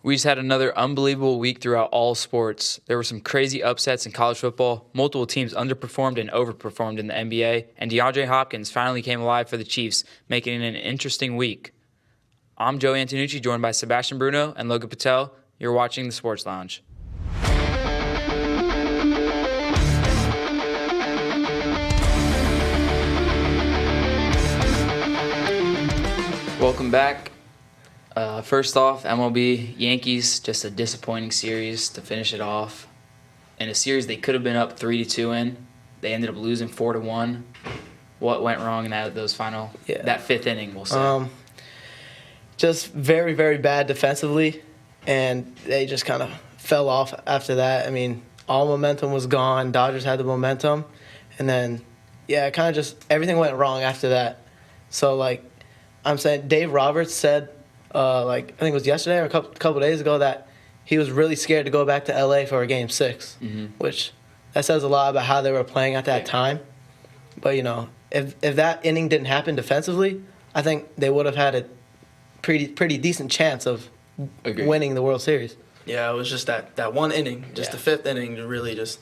We just had another unbelievable week throughout all sports. There were some crazy upsets in college football. Multiple teams underperformed and overperformed in the NBA, and DeAndre Hopkins finally came alive for the Chiefs, making it an interesting week. I'm Joe Antonucci, joined by Sebastian Bruno and Logan Patel. You're watching the Sports Lounge. Welcome back. First off, MLB Yankees, just a disappointing series to finish it off. In a series they could have been up 3-2 in, they ended up losing 4-1. What went wrong in that fifth inning? We'll say. Just very, very bad defensively, and they just kind of fell off after that. I mean, all momentum was gone. Dodgers had the momentum, and then kind of just everything went wrong after that. So I'm saying, Dave Roberts said, I think it was yesterday or a couple days ago, that he was really scared to go back to LA for a Game 6, which that says a lot about how they were playing at that time. But if that inning didn't happen defensively, I think they would have had a pretty decent chance of winning the World Series. Yeah, it was just that one inning, the fifth inning, to really just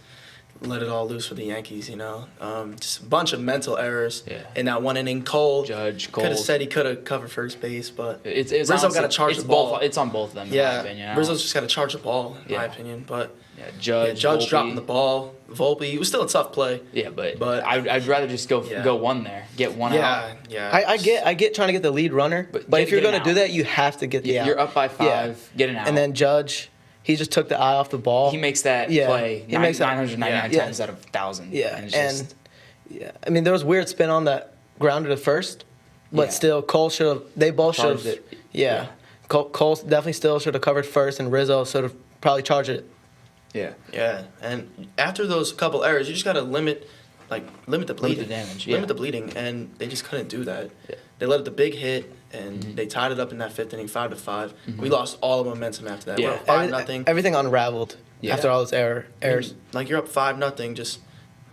let it all loose for the Yankees, Just a bunch of mental errors in that one inning. Judge could have said he could have covered first base, but it's Rizzo got to charge the ball. It's on both of them, in my opinion. Rizzo's just got to charge the ball, in my opinion. But Judge dropping the ball. Volpe, it was still a tough play. Yeah, but I'd rather just go one there, get one out. Yeah. I get trying to get the lead runner, but if you're going to do that, you have to get the out. You're up by 5, get an out. And then Judge, he just took the eye off the ball. He makes that play 999 times out of 1,000. I mean, there was weird spin on that grounder to first, but still, Cole should have. They both should have. Cole definitely still should have covered first, and Rizzo should have probably charged it. Yeah. And after those couple errors, you just got to limit the bleeding. Limit the damage. Limit the bleeding, and they just couldn't do that. Yeah. They let the big hit, and they tied it up in that fifth inning, 5-5. We lost all the momentum after that. Yeah. We're up 5-0. Everything unraveled after all those errors. You're up 5-0, just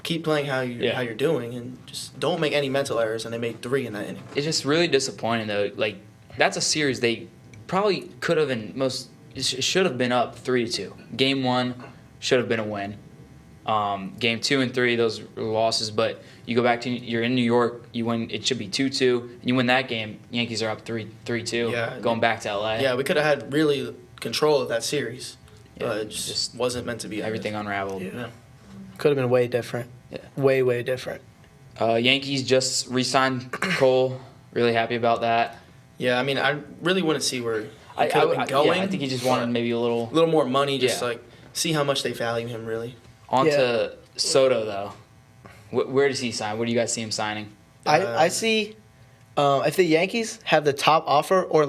keep playing how you're doing, and just don't make any mental errors. And they made 3 in that inning. It's just really disappointing though. That's a series they probably could have should have been up 3-2. Game 1 should have been a win. Game 2 and 3, those were losses. But you go back to, you're in New York, you win. It should be 2-2, and you win that game. Yankees are up 3-2. Going back to LA. Yeah, we could have had really control of that series, but it just wasn't meant to be. Everything unraveled. Yeah. Could have been way different. Yeah. Way different. Yankees just re-signed Cole. Really happy about that. Yeah, I mean, I really want to see where he could have been going. Yeah, I think he just wanted maybe a little more money, see how much they value him, really. On to Soto, though. Where does he sign? Where do you guys see him signing? I see if the Yankees have the top offer or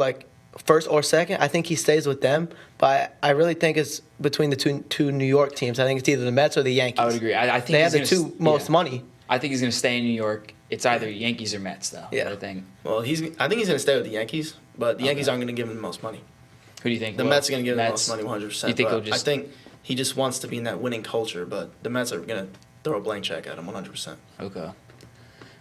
first or second, I think he stays with them. But I really think it's between the two New York teams. I think it's either the Mets or the Yankees. I would agree. I think they have the two most money. I think he's going to stay in New York. It's either Yankees or Mets, though. Yeah. I think. Well, I think he's going to stay with the Yankees, but the Yankees aren't going to give him the most money. Who do you think? The Mets are going to give him the most money, 100%. You think he'll just? I think he just wants to be in that winning culture, but the Mets are going to throw a blank check at him 100%. Okay.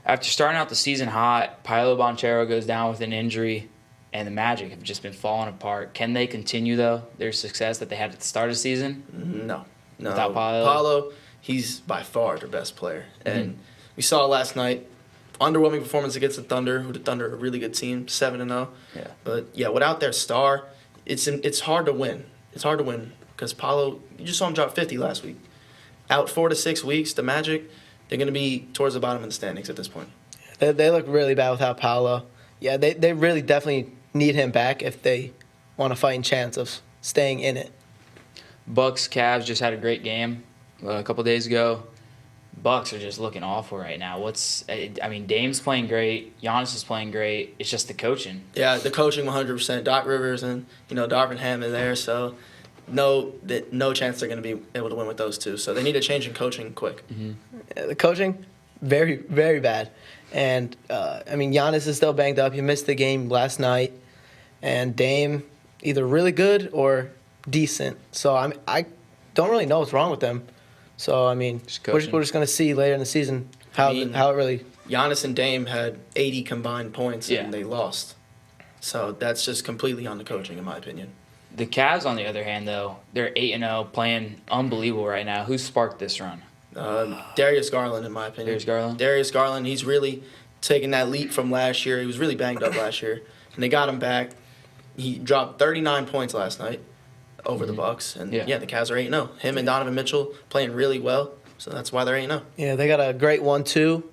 After starting out the season hot, Paolo Banchero goes down with an injury, and the Magic have just been falling apart. Can they continue, though, their success that they had at the start of the season? No. Without Paolo? Paolo, he's by far their best player. And we saw last night, underwhelming performance against the Thunder, who the Thunder are a really good team, 7-0. Yeah. But, without their star, it's hard to win. It's hard to win because Paolo, you just saw him drop 50 last week. Out 4 to 6 weeks, the Magic, they're going to be towards the bottom of the standings at this point. They look really bad without Paolo. Yeah, they really definitely need him back if they want a fighting chance of staying in it. Bucks, Cavs just had a great game a couple days ago. Bucks are just looking awful right now. Dame's playing great. Giannis is playing great. It's just the coaching. Yeah, the coaching 100%. Doc Rivers and, Darvin Ham are there, so no chance they're going to be able to win with those two. So they need a change in coaching quick. Yeah, the coaching, very, very bad. And, Giannis is still banged up. He missed the game last night. And Dame, either really good or decent. So, I don't really know what's wrong with them. So, we're just going to see later in the season how it really... Giannis and Dame had 80 combined points, and they lost. So that's just completely on the coaching, in my opinion. The Cavs, on the other hand, though, they're 8-0, playing unbelievable right now. Who sparked this run? Darius Garland, in my opinion. Darius Garland, he's really taken that leap from last year. He was really banged up last year, and they got him back. He dropped 39 points last night over the Bucks, and the Cavs are 8-0. Him and Donovan Mitchell playing really well, so that's why they're 8-0. Yeah, they got a great 1-2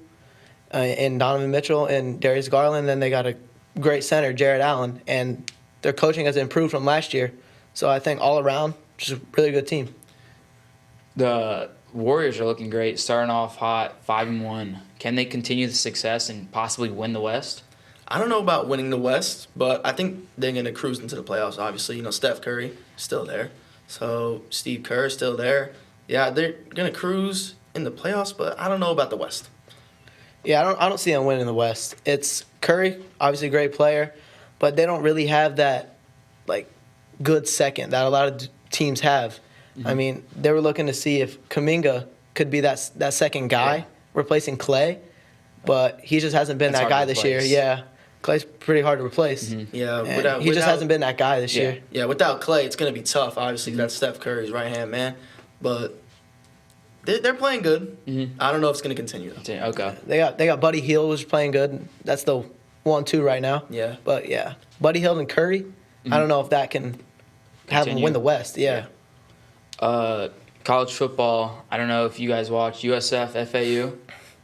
in Donovan Mitchell and Darius Garland. Then they got a great center, Jared Allen, and their coaching has improved from last year. So I think all around, just a really good team. The Warriors are looking great, starting off hot, 5-1. Can they continue the success and possibly win the West? I don't know about winning the West, but I think they're going to cruise into the playoffs, obviously. Steph Curry still there. So Steve Kerr still there. Yeah, they're going to cruise in the playoffs, but I don't know about the West. Yeah, I don't see them winning the West. It's Curry, obviously a great player, but they don't really have that, good second that a lot of teams have. Mm-hmm. I mean, they were looking to see if Kuminga could be that second guy replacing Clay, but he just hasn't been that guy this year. Yeah, Clay's pretty hard to replace. Mm-hmm. Yeah, he just hasn't been that guy this year. Yeah, without Clay, it's going to be tough. Obviously, that's Steph Curry's right-hand man, but they're playing good. Mm-hmm. I don't know if it's going to continue, though. Okay. They got Buddy Hield, who's playing good. That's the 1-2 right now. Yeah. But, yeah, Buddy Hield and Curry, I don't know if that can have them win the West. Yeah. College football, I don't know if you guys watch USF, FAU,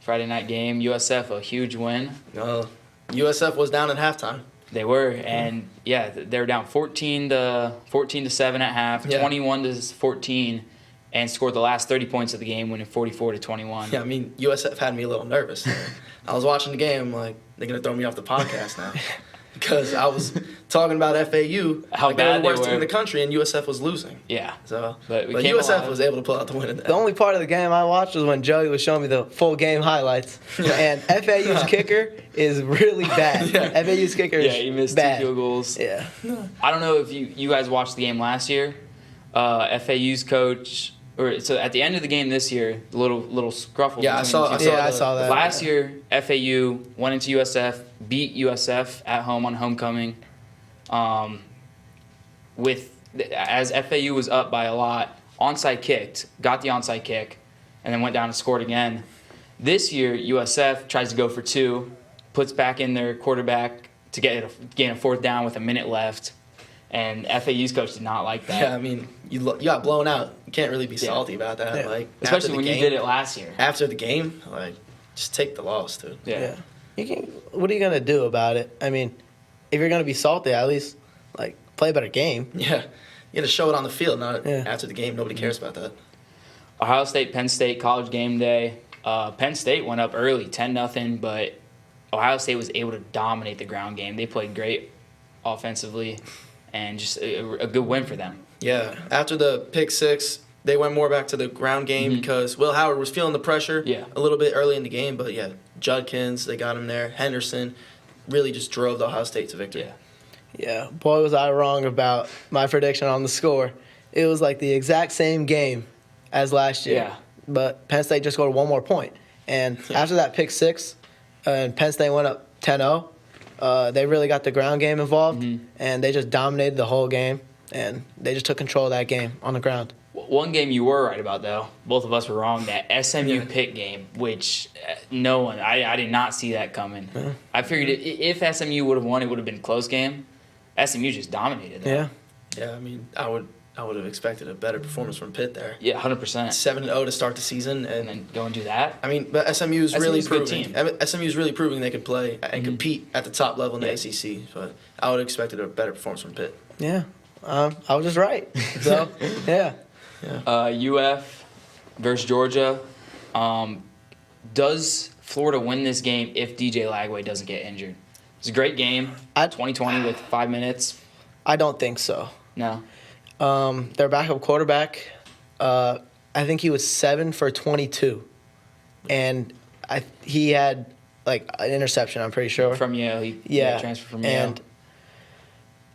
Friday night game. USF, a huge win. USF was down at halftime. They were, and they were down 14 to 7 at half, 21 to 14, and scored the last 30 points of the game, winning 44-21. Yeah, I mean, USF had me a little nervous. I was watching the game, I'm like, they're gonna throw me off the podcast now. Because I was talking about FAU, how bad they were the worst team in the country, and USF was losing. Yeah. But USF was able to pull out the win in that. The only part of the game I watched was when Joey was showing me the full game highlights. And FAU's kicker is really bad. FAU's kicker is he missed bad. 2 field goals. Yeah. I don't know if you guys watched the game last year. FAU's coach, so at the end of the game this year, the little scruffle. Yeah, I saw that. Last year, FAU went into USF, beat USF at home on homecoming. As FAU was up by a lot, onside kicked, got the onside kick, and then went down and scored again. This year, USF tries to go for 2, puts back in their quarterback to gain a 4th down with a minute left. And FAU's coach did not like that. Yeah, I mean, you got blown out. You can't really be salty about that. Yeah. Especially when you did it last year. After the game, just take the loss, dude. Yeah. What are you going to do about it? I mean, if you're going to be salty, at least, play a better game. Yeah. You got to show it on the field, not after the game. Nobody cares about that. Ohio State, Penn State, college game day. Penn State went up early, 10-0, but Ohio State was able to dominate the ground game. They played great offensively. And just a good win for them. Yeah. After the pick 6, they went more back to the ground game because Will Howard was feeling the pressure a little bit early in the game. But, Judkins, they got him there. Henderson really just drove the Ohio State to victory. Yeah. Boy, was I wrong about my prediction on the score. It was the exact same game as last year. Yeah. But Penn State just scored 1 more point. And after that pick 6, and Penn State went up 10-0, they really got the ground game involved, and they just dominated the whole game, and they just took control of that game on the ground. One game you were right about, though, both of us were wrong, that SMU Pitt game, which I did not see that coming. Yeah. I figured if SMU would have won, it would have been a close game. SMU just dominated that. Yeah, I mean, I would have expected a better performance from Pitt there. Yeah, 100%. 7-0 to start the season. And then go and do that. I mean, but SMU's really proving. SMU's really proving they can play and compete at the top level in the ACC. But I would have expected a better performance from Pitt. Yeah, I was just right. So, yeah. UF versus Georgia. Does Florida win this game if DJ Lagway doesn't get injured? It's a great game. 2020 with 5 minutes. I don't think so. No. Their backup quarterback, I think he was 7 for 22, and he had an interception. I'm pretty sure from Yale. He transferred from Yale.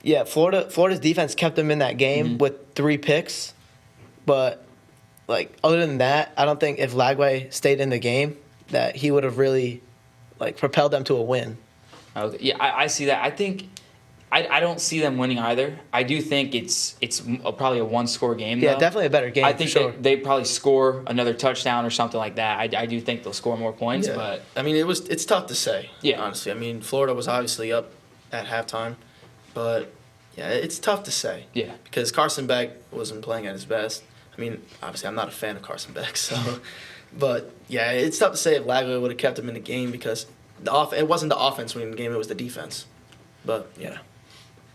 And Florida's defense kept them in that game with 3 picks, but other than that, I don't think if Lagway stayed in the game that he would have really propelled them to a win. Okay. Yeah, I see that. I think I don't see them winning either. I do think it's probably a one-score game, Yeah, though. definitely a better game. I think for sure. they probably score another touchdown or something like that. I do think they'll score more points, Yeah. but I mean, it's tough to say. Yeah. Honestly, I mean, Florida was obviously up at halftime, but yeah, it's tough to say. yeah. Because Carson Beck wasn't playing at his best. I mean, obviously, I'm not a fan of Carson Beck, so. But yeah, it's tough to say if Lagway would have kept him in the game because it wasn't the offense winning the game; it was the defense. But yeah.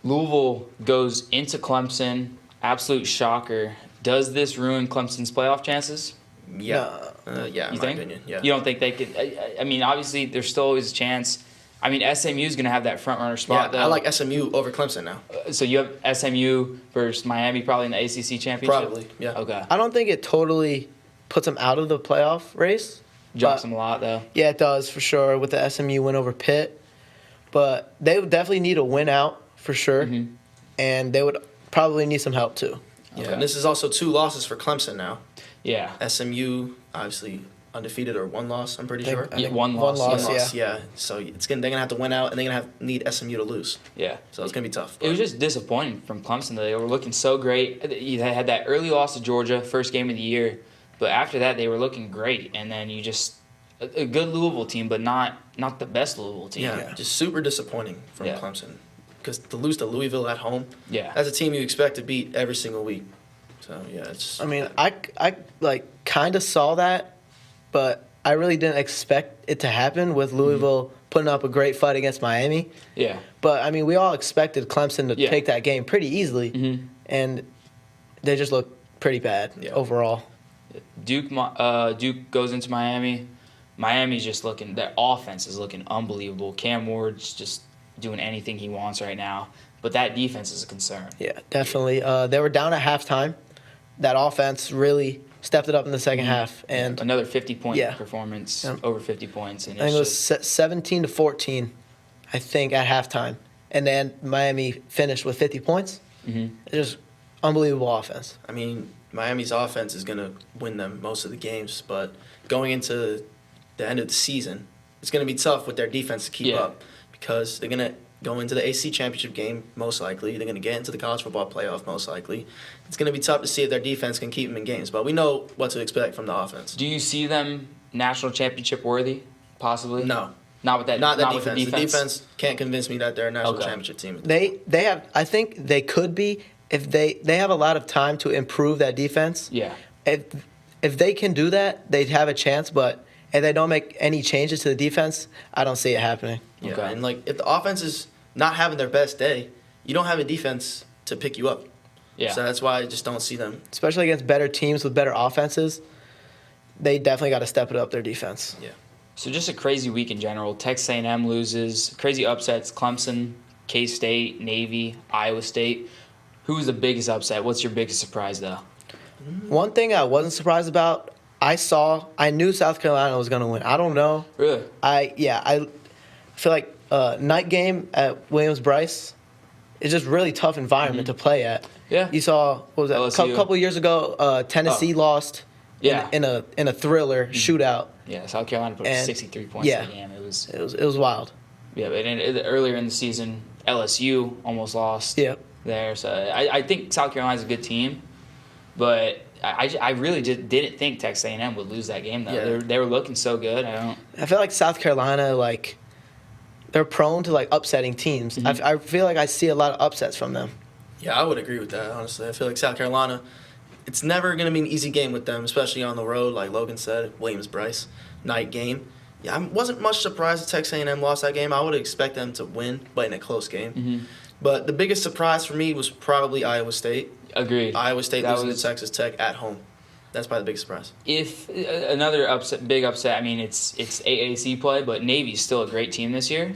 Louisville goes into Clemson. Absolute shocker. Does this ruin Clemson's playoff chances? Yeah. Yeah, in You my think? opinion. Yeah. You don't think they could? I mean, obviously, there's still always a chance. I mean, SMU is going to have that front runner Yeah, spot, though. I like SMU over Clemson now. So you have SMU versus Miami probably in the ACC championship? Probably, yeah. Okay. I don't think it totally puts them out of the playoff race. Drops but- them a lot, though. Yeah, it does for sure with the SMU win over Pitt. But they would definitely need a win out for sure. Mm-hmm. And they would probably need some help too. Yeah, Okay. and this is also 2 losses for Clemson now. Yeah. SMU, obviously, undefeated or 1 loss, I'm pretty sure. I Yeah, think one loss, One yeah. loss, yeah. So they're gonna have to win out, and they're gonna need SMU to lose. Yeah. So it's gonna be tough. It was just disappointing from Clemson. They were looking so great. They had that early loss to Georgia, first game of the year. But after that, they were looking great. And then you just a good Louisville team, but not the best Louisville team. yeah, just super disappointing from Yeah. Clemson because to lose to Louisville at home, Yeah. that's a team you expect to beat every single week. So yeah, it's. I mean, I like kind of saw that, but I really didn't expect it to happen with Louisville putting up a great fight against Miami. Yeah. But I mean, we all expected Clemson to Yeah. take that game pretty easily, Mhm. and they just look pretty bad Yeah. overall. Duke goes into Miami. Miami's just looking. Their offense is looking unbelievable. Cam Ward's just doing anything he wants right now. But that defense is a concern. Yeah, definitely. They were down at halftime. That offense really stepped it up in the second half, and Another 50-point Yeah. performance, Yep. over 50 points, and I think it was just 17-14, I think, at halftime. And then Miami finished with 50 points. Mhm. It's just unbelievable offense. I mean, Miami's offense is gonna win them most of the games, but going into the end of the season, it's gonna be tough with their defense to keep Yeah. up because they're gonna go into the AC championship game most likely. They're gonna get into the college football playoff most likely. It's gonna be tough to see if their defense can keep them in games, but we know what to expect from the offense. Do you see them national championship worthy? Possibly. No, Not with that. not that with defense. the The defense can't convince me that they're a national Okay. championship team. They have. I think they could be if they have a lot of time to improve that defense. Yeah. If they can do that, they'd have a chance. But if they don't make any changes to the defense, I don't see it happening. Yeah, Okay. and like if the offense is not having their best day, you don't have a defense to pick you up. Yeah. So that's why I just don't see them. Especially against better teams with better offenses, they definitely got to step it up their defense. Yeah. So just a crazy week in general. Texas A&M loses. Crazy upsets. Clemson, K-State, Navy, Iowa State. Who's the biggest upset? What's your biggest surprise, though? One thing I wasn't surprised about, I knew South Carolina was going to win. I don't know. Really? I feel like night game at Williams-Brice is just really tough environment to play at. Yeah. You saw, what was that, a LSU. couple years ago, Tennessee lost Yeah. in a thriller shootout. Yeah, South Carolina put up And- 63 points yeah. in the game. It was wild. Yeah, but earlier in the season, LSU almost lost Yeah. there. So I think South Carolina's a good team, but I really just didn't think Texas A&M would lose that game, though. Yeah. They were looking so good. I feel like South Carolina, like, they're prone to, like, upsetting teams. I feel like I see a lot of upsets from them. Yeah, I would agree with that, honestly. I feel like South Carolina, it's never going to be an easy game with them, especially on the road, like Logan said, Williams-Brice, night game. Yeah, I wasn't much surprised that Texas A&M lost that game. I would expect them to win, but in a close game. But the biggest surprise for me was probably Iowa State. Agreed. Iowa State That losing was- to Texas Tech at home. That's probably the biggest surprise. If another big upset, I mean, it's AAC play, but Navy's still a great team this year.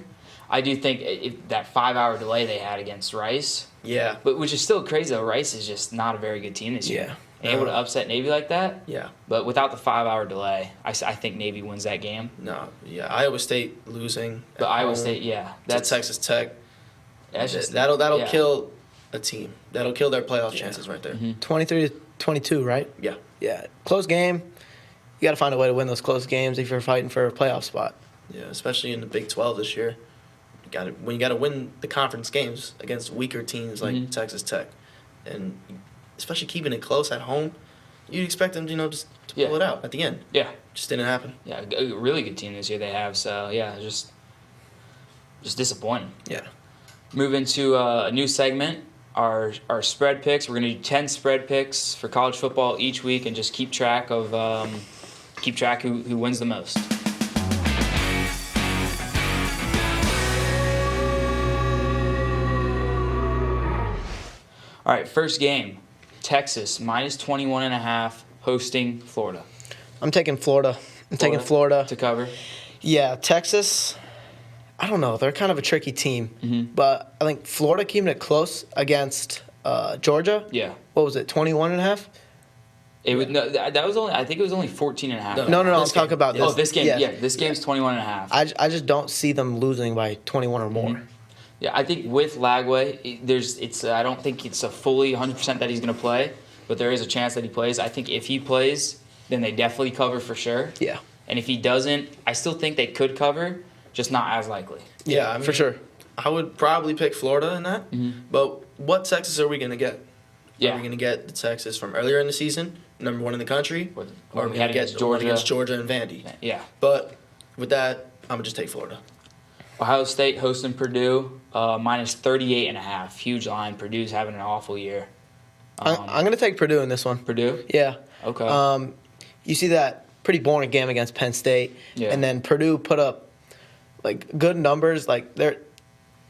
I do think that 5-hour delay they had against Rice, Yeah, but which is still crazy, though. Rice is just not a very good team this year. Yeah. And able to upset Navy like that, yeah. but without the 5-hour delay, I think Navy wins that game. No, yeah. Iowa State losing. But at Iowa home State, yeah, to Texas Tech. that's just That'll yeah. kill a team. That'll kill their playoff chances right there. 23-22, right? Yeah. Yeah. Close game. You got to find a way to win those close games if you're fighting for a playoff spot. Yeah, especially in the Big 12 this year. you got to win the conference games against weaker teams like Texas Tech, and especially keeping it close at home, you'd expect them, just to pull it out at the end. Yeah. Just didn't happen. Yeah, a really good team this year they have. So, yeah, just disappointing. Yeah. Move into a new segment, our spread picks. We're going to do 10 spread picks for college football each week and just keep track of who wins the most. All right, first game, Texas minus 21.5 hosting Florida. I'm taking Florida. I'm taking Florida to cover. Yeah, Texas, I don't know. They're kind of a tricky team. But I think Florida keeping it close against Georgia. Yeah. What was it, 21.5? It was that was only. I think it was only 14.5. No. I'm talking about this. Oh, this game. Yeah, this game's 21.5. I just don't see them losing by 21 or more. Yeah, I think with Lagway, I don't think it's a fully 100% that he's going to play, but there is a chance that he plays. I think if he plays, then they definitely cover for sure. Yeah. And if he doesn't, I still think they could cover, just not as likely. Yeah, I mean, for sure. I would probably pick Florida in that. But what Texas are we going to get? Yeah. Are we going to get the Texas from earlier in the season, number 1 in the country? Or are we going to get against Georgia and Vandy? Yeah. But with that, I'm going to just take Florida. Ohio State hosting Purdue, minus 38.5. Huge line. Purdue's having an awful year. I'm going to take Purdue in this one. Purdue? Yeah. Okay. You see that pretty boring game against Penn State, and then Purdue put up good numbers. They're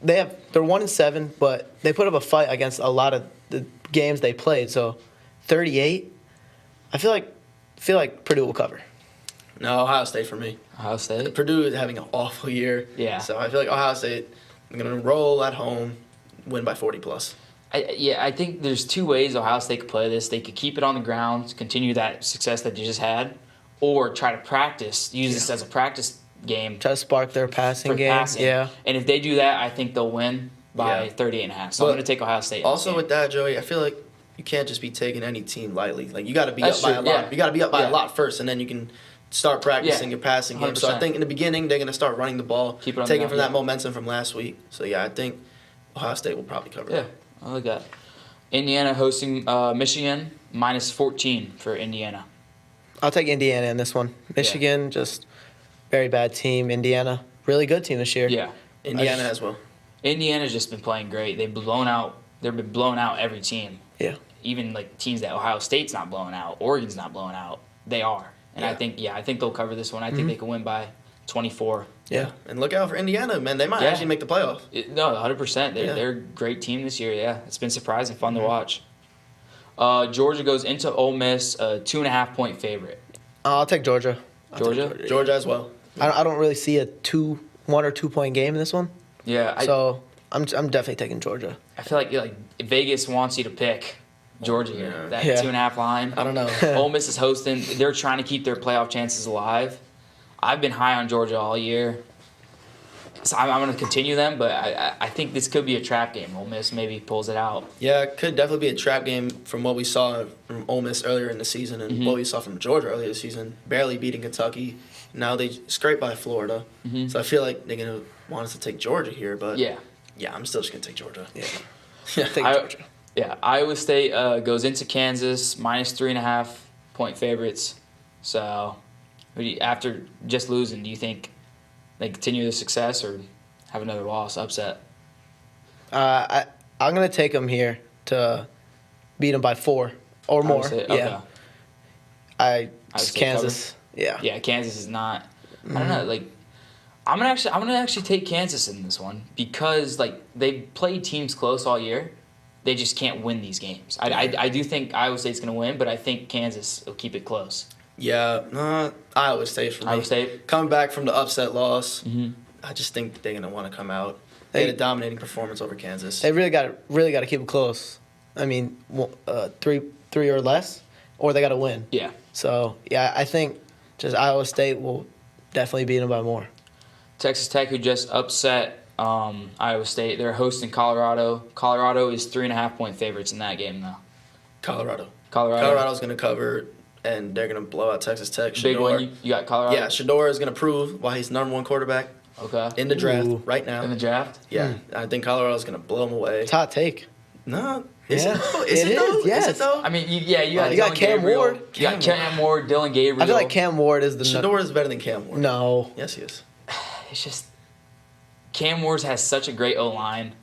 1-7, but they put up a fight against a lot of the games they played. So 38, I feel like Purdue will cover. No, Ohio State for me. Ohio State? Purdue is having an awful year. Yeah. So I feel like Ohio State, I'm going to roll at home, win by 40+. I think there's two ways Ohio State could play this. They could keep it on the ground, continue that success that they just had, or try to use this as a practice game. Try to spark their passing game. Passing. Yeah. And if they do that, I think they'll win by 38.5. So I'm going to take Ohio State. Also with that, Joey, I feel like you can't just be taking any team lightly. You got to be up by a lot. Yeah. You got to be up by a lot first, and then you can start practicing your passing game. 100%. So I think in the beginning they're going to start running the ball, taking from that momentum from last week. So I think Ohio State will probably cover. Yeah, I like that. Indiana hosting Michigan, minus 14 for Indiana. I'll take Indiana in this one. Michigan, just very bad team. Indiana, really good team this year. Yeah. Indiana as well. Indiana's just been playing great. They've been blown out every team. Yeah. Even teams that Ohio State's not blowing out, Oregon's not blowing out. They are. And I think they'll cover this one. I think they can win by 24. Yeah. And look out for Indiana, man. They might actually make the playoff. No, 100%. They're a great team this year, yeah. It's been surprising, fun to watch. Georgia goes into Ole Miss, a 2.5-point favorite. I'll take Georgia. Georgia as well. I don't really see a 1 or 2 point game in this one. Yeah. So I'm definitely taking Georgia. I feel like Vegas wants you to pick Georgia here. That 2.5 line. I don't know. Ole Miss is hosting. They're trying to keep their playoff chances alive. I've been high on Georgia all year. So I'm going to continue them, but I think this could be a trap game. Ole Miss maybe pulls it out. Yeah, it could definitely be a trap game from what we saw from Ole Miss earlier in the season and what we saw from Georgia earlier this season, barely beating Kentucky. Now they scraped by Florida. So I feel like they're going to want us to take Georgia here, but yeah, I'm still just going to take Georgia. Yeah. Take Georgia. Yeah, Iowa State goes into Kansas, minus 3.5-point favorites. So after just losing, do you think they continue their success or have another loss, upset? I'm going to take them here to beat them by 4 or more. Okay. Kansas. Cover? Yeah. Yeah, Kansas is not. I don't know. I'm gonna actually take Kansas in this one because they've played teams close all year. They just can't win these games. I do think Iowa State's gonna win, but I think Kansas will keep it close. Yeah, Iowa State for me. Iowa State coming back from the upset loss. I just think they're gonna want to come out. They had a dominating performance over Kansas. They really got to keep it close. I mean, 3 or less, or they got to win. Yeah. So I think just Iowa State will definitely beat them by more. Texas Tech, who just upset Iowa State, they're hosting Colorado. Colorado is 3.5-point favorites in that game, though. Colorado's going to cover, and they're going to blow out Texas Tech. Big one. You got Colorado? Yeah, Shador is going to prove why he's number 1 quarterback Okay. in the draft Ooh. right now. In the draft? Yeah, I think Colorado's going to blow them away. It's a hot take. No, is Yeah. it though? Is It it though? is, yes. Is it though? I mean, you got you got Dylan Cam Gabriel. Ward. You got Cam Ward, Dylan Gabriel. I feel like Cam Ward is the Shador is better than Cam Ward. No. Yes, he is. It's just Cam Ward has such a great O line.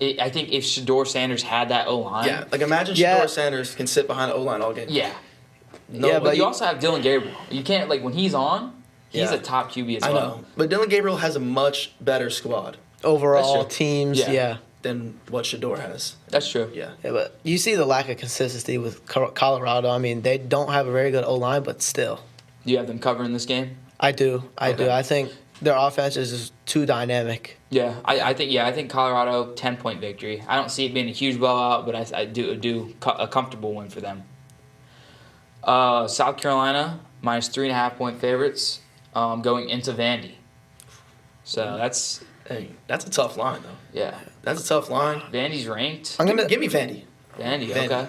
I think if Shador Sanders had that O line, Yeah, like imagine Yeah. Shador Sanders can sit behind the O-line all game. yeah. No, Yeah, But but you also have Dylan Gabriel. You can't when he's on, he's Yeah. a top QB as I well. know. But Dylan Gabriel has a much better squad overall That's true. teams. Yeah. Yeah. than what Shador has. That's true. Yeah. Yeah, but you see the lack of consistency with Colorado. I mean, they don't have a very good O line, but still, Do you have them covering this game? I do. Okay. I think their offense is just too dynamic. Yeah, I think Colorado 10-point victory. I don't see it being a huge blowout, but I do a comfortable win for them. South Carolina minus 3.5-point favorites going into Vandy. So that's Hey, that's a tough line though. yeah. That's a tough line. Vandy's ranked. I'm gonna Give me Vandy. Vandy, Vandy. okay.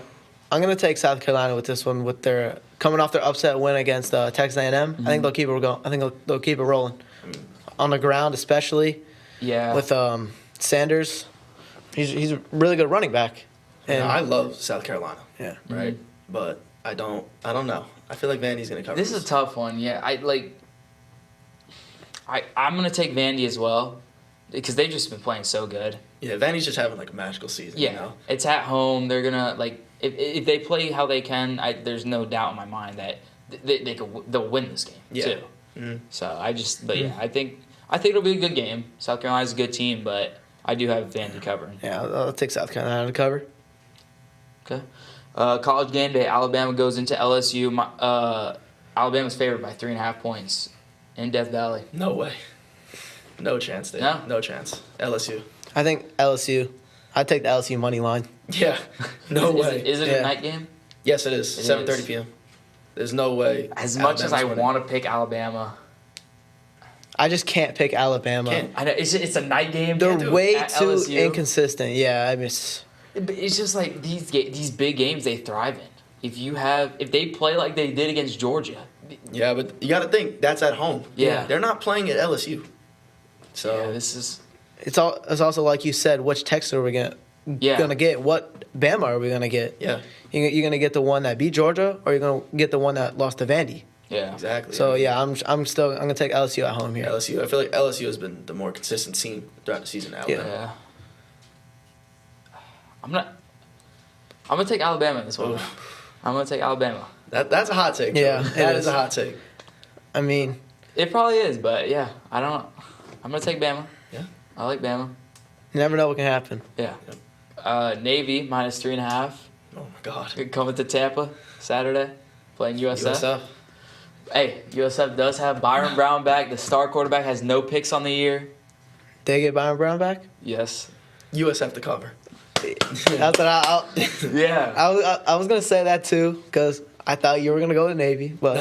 I'm gonna take South Carolina with this one with their coming off their upset win against Texas A&M. Mm-hmm. I think they'll keep it going. I think they'll keep it rolling on the ground, especially Yeah. with Sanders. He's a really good running back. And I love South Carolina, yeah. right? But I don't know. I feel like Vandy's gonna cover This is a tough one. Yeah, I'm gonna take Vandy as well because they've just been playing so good. Yeah, Vandy's just having like a magical season. Yeah, You know? it's at home. They're gonna if they play how they can. There's no doubt in my mind that they'll win this game Yeah. too. Mm-hmm. So I think it'll be a good game. South Carolina's a good team, but I do have Vandy covering. Yeah, I'll take South Carolina to cover. Okay. College game day. Alabama goes into LSU. Alabama's favored by 3.5 points in Death Valley. No way. No chance there. No? No chance. LSU. I think LSU. I'd take the LSU money line. Yeah. No way. Is it Yeah. a night game? Yes, it is. It 7:30 is. p.m. There's no way. As much as I Alabama's winning. want to pick Alabama, I just can't pick Alabama. Can't. I know it's a night game. They're do it. way At too LSU. inconsistent. Yeah, I mean, But it's just like these big games they thrive in. If they play like they did against Georgia, Yeah, but you got to think that's at home. Yeah. They're not playing at LSU. So yeah, this is it's also like you said. Which Texas are we gonna get? What Bama are we gonna get? yeah, You're gonna get the one that beat Georgia, or you're gonna get the one that lost to Vandy. yeah. exactly. So yeah, I'm gonna take LSU at home here. LSU. I feel like LSU has been the more consistent team throughout the season. Alabama. Yeah. I'm gonna take Alabama in this one. I'm gonna take Alabama. That's a hot take. Yeah, Joey. it that is. is a hot take. I mean, It probably is, but yeah, I don't. I'm gonna take Bama. Yeah. I like Bama. you never know what can happen. Yeah. Navy minus 3.5. Oh my God. Coming to Tampa Saturday, playing USF. USF. Hey, USF does have Byron Brown back. The star quarterback has no picks on the year. They get Byron Brown back. Yes. USF to cover. That's what Yeah. I was gonna say that too, because I thought you were gonna go to Navy, but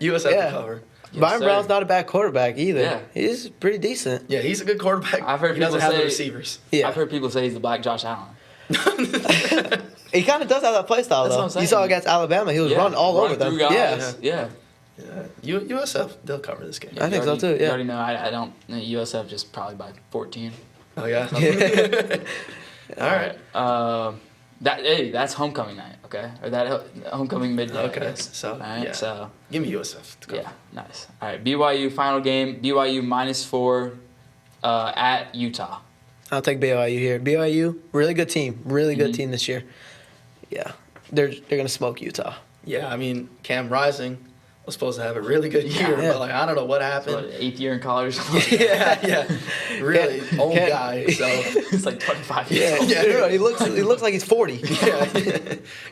USF Yeah. to cover. Yes, Byron sir. Brown's not a bad quarterback either. Yeah. He's pretty decent. Yeah, he's a good quarterback. I've heard he doesn't people have the say- receivers. Yeah, I've heard people say he's the Black Josh Allen. he kind of does have that play style That's though. what I'm saying. You saw against Alabama, he was running all over them. through guys. Yeah, Yeah. Yeah. USF, they'll cover this game. I think so, too, You yeah. already know. I don't. USF just probably by 14. Oh yeah. All right. That's homecoming night. Okay, or that homecoming midday. I Okay. guess. So All right. yeah. So Give me USF to cover. yeah, nice. All right. BYU final game. BYU -4 at Utah. I'll take BYU here. BYU, really good team, really good team this year. Yeah, they're gonna smoke Utah. Yeah, I mean Cam Rising was supposed to have a really good year, Yeah. but like I don't know what What, happened. 8th year in college. Or something? yeah. Really old Can't- guy. So It's like 25 years Yeah, old. Yeah. he looks like he's 40. yeah.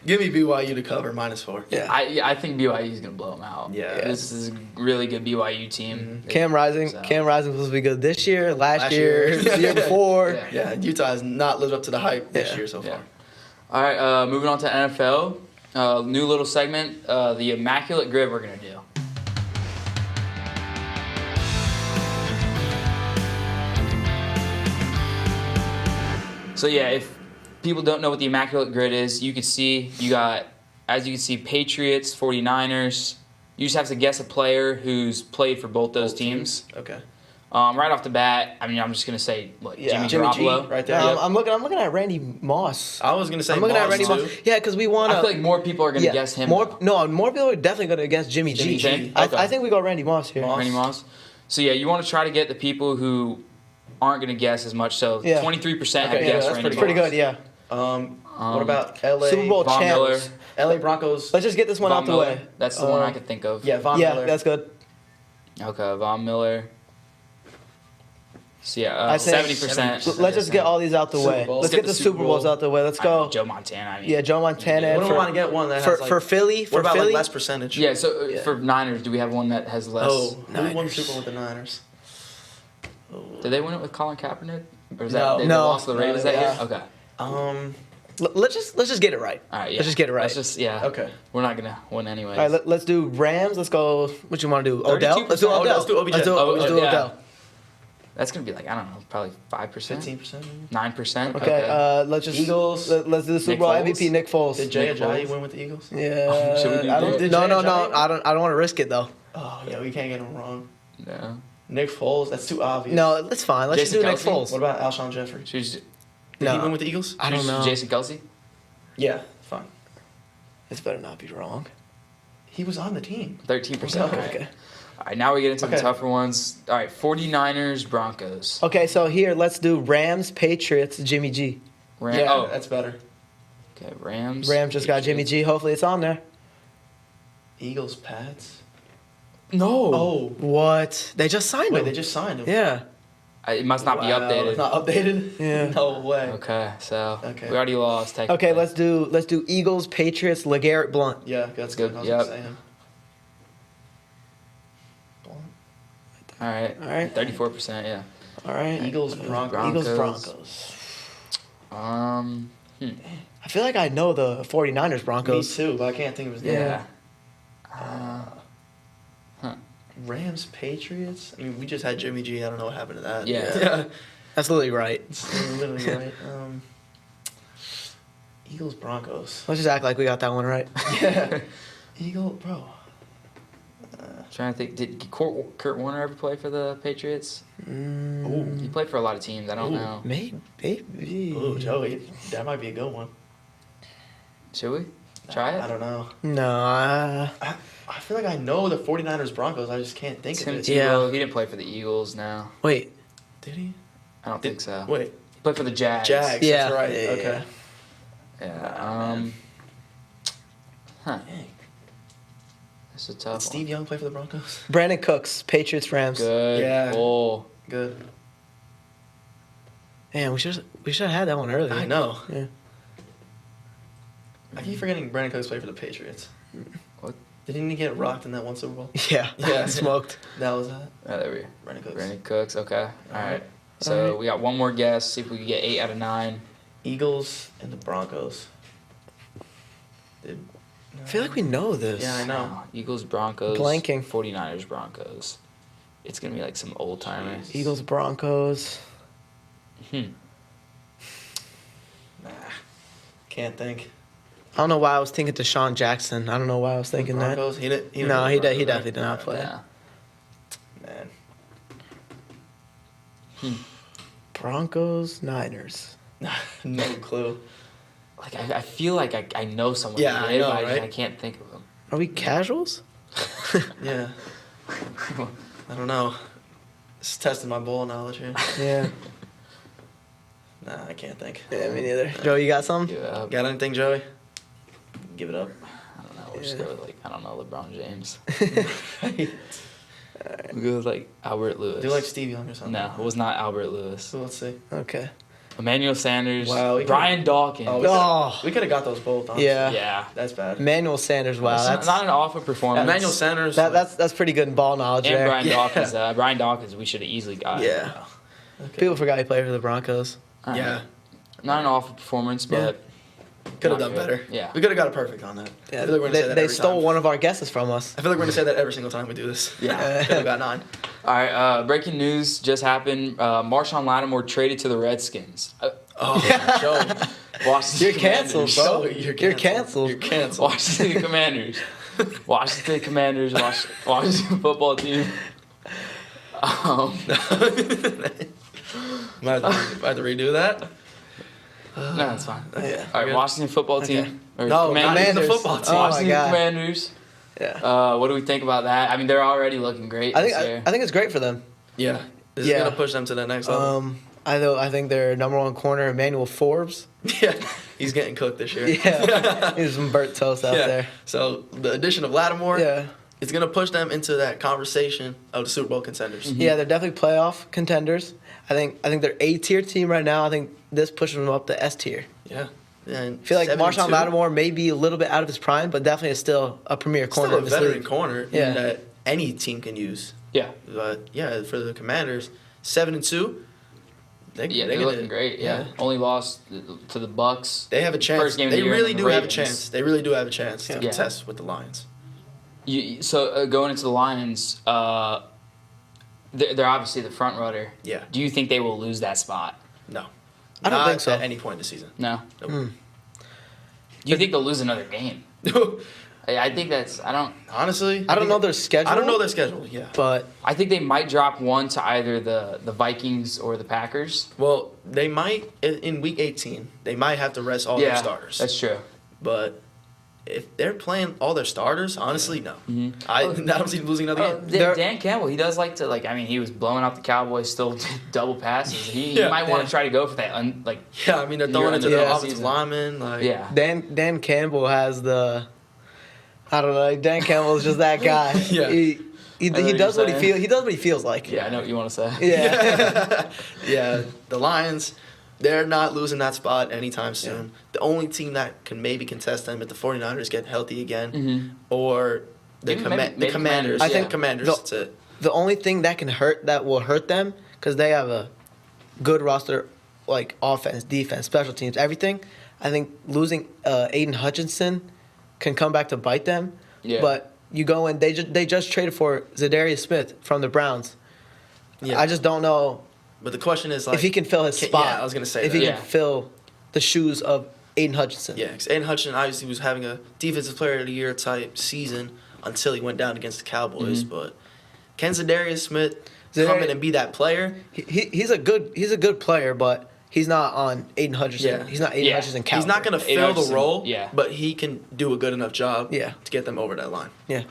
Give me BYU to cover -4. Yeah. I think BYU is gonna blow them out. Yeah. This is a really good BYU team. Cam Rising So- was supposed to be good this year, last Last year, year. the year before. Yeah. Yeah, Utah has not lived up to the hype this Yeah. year so far. Yeah. All right, moving on to NFL. New little segment, the Immaculate Grid we're going to do. So yeah, if people don't know what the Immaculate Grid is, you can see, as you can see, Patriots, 49ers, You just have to guess a player who's played for both those teams. Okay. Right off the bat, I mean, I'm just gonna say what, Yeah. Jimmy G, Garoppolo. right there. Yep. I'm looking at Randy Moss. I was gonna say I'm looking at Moss, Randy too. Moss. Yeah, because we want I feel like more people are gonna guess him. More though. people are definitely going to guess Jimmy G. Jimmy G? I Okay. think we go Randy Moss here. Moss. Randy Moss. So yeah, you want to try to get the people who aren't gonna guess as much. So Yeah. 23% have Okay, yeah, guessed that's Randy Moss. Pretty good, yeah. What about LA? Super Bowl Von Miller. champs. LA Broncos. Let's just get this one Von out the Miller. way. That's the one I could think of. Yeah, Von Yeah, Miller. that's good. Okay, Von Miller. So yeah, I say 70%. Let's just get all these out the Super way. Bowl. Let's get the Super Bowls out the way. Let's go. Joe Montana. I mean, Yeah, Joe Montana. What do we want to get one that has like, For Philly? what For about Philly? like less percentage? Yeah. So for Niners, do we have one that has less? Oh, who won the Niners. Super Bowl with the Niners? Did they win it with Colin Kaepernick? Or is No. that they No. lost to the No, Ravens they- that year? yeah. Okay. Let's just get it right. All right. Yeah. Let's just get it right. Let's just Okay. We're not gonna win anyways. All right, let's do Rams. Let's go. What you want to do? Odell? 32%. Let's do Odell. Let's do OBJ. Let's do, Oh, let's do yeah. Odell. That's gonna be like, I don't know, probably 5%, 15%. 9%. Okay, let's just Eagles. Let's do the Super Nick Bowl Foles? MVP Nick Foles. Did Jay Nick Ajayi Foles. win with the Eagles? Yeah. Should we do I don't, Nick? Did no, Jay no, no. Ajayi? I don't want to risk it though. Oh yeah, we can't get him wrong. No. Nick Foles. That's too obvious. No, that's fine. Let's Jason just do Nick Kelce? Foles. What about Alshon Jeffrey? She's Did he No. win with the Eagles? I don't know. Jason Kelsey. Yeah, fine. This better not be wrong. He was on the team. 13%. Okay. All right, now we get into the Okay. tougher ones. All right, 49ers, Broncos. Okay, so here let's do Rams, Patriots, Jimmy G. Yeah, Oh, that's better. okay, Rams. Rams just got Jimmy G. Hopefully it's on there. Eagles, Pats. No. Oh, What? They just signed wait, him. they just signed him. Yeah. It must not be Wow, updated. It's not updated. Yeah. No way. Okay, so Okay. we already lost. Technically. Okay, let's do Eagles, Patriots, LeGarrette Blunt. Yeah, that's good. Good, I was yep. gonna say him. All right. All right. 34%. Yeah. All right. Eagles, Broncos. Eagles, Broncos. Broncos. I feel like I know the 49ers, Me Broncos. too, but I can't think of his name. Yeah. Rams, Patriots. I mean, we just had Jimmy G. I don't know what happened to that. Yeah. That's literally right. It's literally right. Eagles, Broncos. Let's just act like we got that one right. Yeah. Eagle, bro. Trying to think. Did Kurt Warner ever play for the Patriots? He played for a lot of teams. I don't know. Maybe. Ooh, Joey, that might be a good one. Should we try it? I don't know. No. I feel like I know the 49ers, Broncos. I just can't think Tim of it. Tebow. He didn't play for the Eagles. No, Wait. Did he? I don't think so. Wait, He played for the Jags. Jags. Yeah. That's right. Yeah, Okay. Yeah. Huh. Dang. That's a Did tough Steve Young play for the Broncos? Brandon Cooks, Patriots, Rams. one. Good. Yeah. Pull. Good. Man, we should have had that one earlier. I know. Yeah. I keep forgetting Brandon Cooks played for the Patriots. What? Didn't he get rocked in that one Super Bowl? Yeah. Yeah. Smoked. That was that. Oh, there we go. Brandon Cooks. Brandon Cooks. Okay. All right. Alright. So Alright. we got one more guess. See if we can get 8 out of 9. Eagles and the Broncos. Did, no. I feel like we know this. Yeah, I know. Eagles, Broncos. Blanking. 49ers, Broncos. It's gonna be like some old timers. Eagles, Broncos. Nah. Can't think. I don't know why I was thinking Deshaun Jackson. I don't know why I was thinking that. Broncos. He didn't. No, he Broncos, definitely did not play. Yeah. Man. Broncos, Niners. No clue. Like I feel like I know someone. Yeah, who I did, know, but right? I can't think of them. Are we casuals? Yeah. I don't know. Just testing my bowl knowledge here. Yeah. Nah, I can't think. Yeah, me neither. Joe, you got some? Give it up. Got anything, Joey? Give it up. I don't know. We'll just Yeah. go with like I don't know LeBron James. We go with like Albert Lewis. Do like Steve Young or something. No, it was not Albert Lewis. So let's see. Okay. Emmanuel Sanders. Wow, we Brian Dawkins. Oh, we could have got those both. Honestly. Yeah. Yeah. That's bad. Emmanuel Sanders. Wow, It's that's not an awful performance. Emmanuel Sanders. that's pretty good in ball knowledge and there. Brian Yeah. Dawkins. Brian Dawkins, we should have easily got. Yeah. Okay. People forgot he played for the Broncos. All right. Yeah. Not an awful performance, but Could have not done good. better. Yeah. We could have got it perfect on that. Yeah, I feel like we're gonna say that they every stole time. one of our guesses from us. I feel like we're gonna say that every single time we do this. Yeah. Could have got 9. All right. Breaking news just happened. Marshawn Lattimore traded to the Redskins. Oh, Joey. Washington You're canceled, Commanders. bro. Joey, You're canceled. You're canceled. Washington Commanders. Washington Commanders, Washington football team. Might have to redo that. No, that's fine. Yeah. All right, Washington football team. Okay. Or No, Commanders. not the football team. Oh my Washington God. Commanders. Yeah. What do we think about that? I mean, they're already looking great I think this year. I think it's great for them. Yeah. This Yeah. is gonna push them to the next level. I think their number one corner, Emmanuel Forbes. Yeah. He's getting cooked this year. Yeah. He's some burnt toast out Yeah. there. So the addition of Lattimore, Yeah. it's gonna push them into that conversation of the Super Bowl contenders. Yeah, they're definitely playoff contenders. I think they're A-tier team right now. I think this pushes them up to S-tier. Yeah. And I feel like 7-2, Marshawn Lattimore may be a little bit out of his prime, but definitely is still a premier corner still a in this veteran league. corner Yeah. that any team can use. Yeah. But yeah, for the Commanders, 7-2. They're gonna- looking great. Yeah. Only lost to the Bucks. They have a chance. First game of They the year really and the do have a Ravens. chance. They really do have a chance to Yeah. contest with the Lions. So going into the Lions, they're obviously the front runner. Yeah. Do you think they will lose that spot? No. I don't Not think so. at any point in the season. No. Nope. Do you think they'll lose another game? I think that's. I don't. Honestly, I don't know their schedule. I don't know their schedule. Yeah. But I think they might drop one to either the Vikings or the Packers. Well, they might in week 18. They might have to rest all their starters. That's true. But if they're playing all their starters, honestly, no. Mm-hmm. I don't see them losing another game. They're- Dan Campbell, he does like to he was blowing out the Cowboys, still double passes. He Yeah. might want Yeah. to try to go for that. Yeah, I mean they're throwing it to Year the end of the offensive season. linemen. Like, Yeah. Dan Campbell has the, I don't know. Dan Campbell is just that guy. Yeah. He I know he what does you're what he saying. feels. He does what he feels like. Yeah, I know what you want to say. Yeah. yeah, the Lions, they're not losing that spot anytime soon. The only team that can maybe contest them if the 49ers get healthy again, or the, Maybe- maybe the Commanders. I think Commanders, the- that's it. The only thing that will hurt them, because they have a good roster, like offense, defense, special teams, everything. I think losing Aiden Hutchinson can come back to bite them. Yeah. But you go and they just traded for Zadarius Smith from the Browns. Yeah. I just don't know But the question is, like, if he can fill his spot. Yeah, I was going to say if that. he Yeah. can fill the shoes of Aiden Hutchinson. Yeah, because Aiden Hutchinson obviously was having a defensive player of the year type season until he went down against the Cowboys. But can Zadarius Smith come in and be that player? He's a good player, but he's not on Aiden Hutchinson. Yeah. He's not Aiden Yeah. Hutchinson caliber. He's not going to Aiden fill the Hutchinson, role, yeah. but he can do a good enough job Yeah. to get them over that line. Yeah.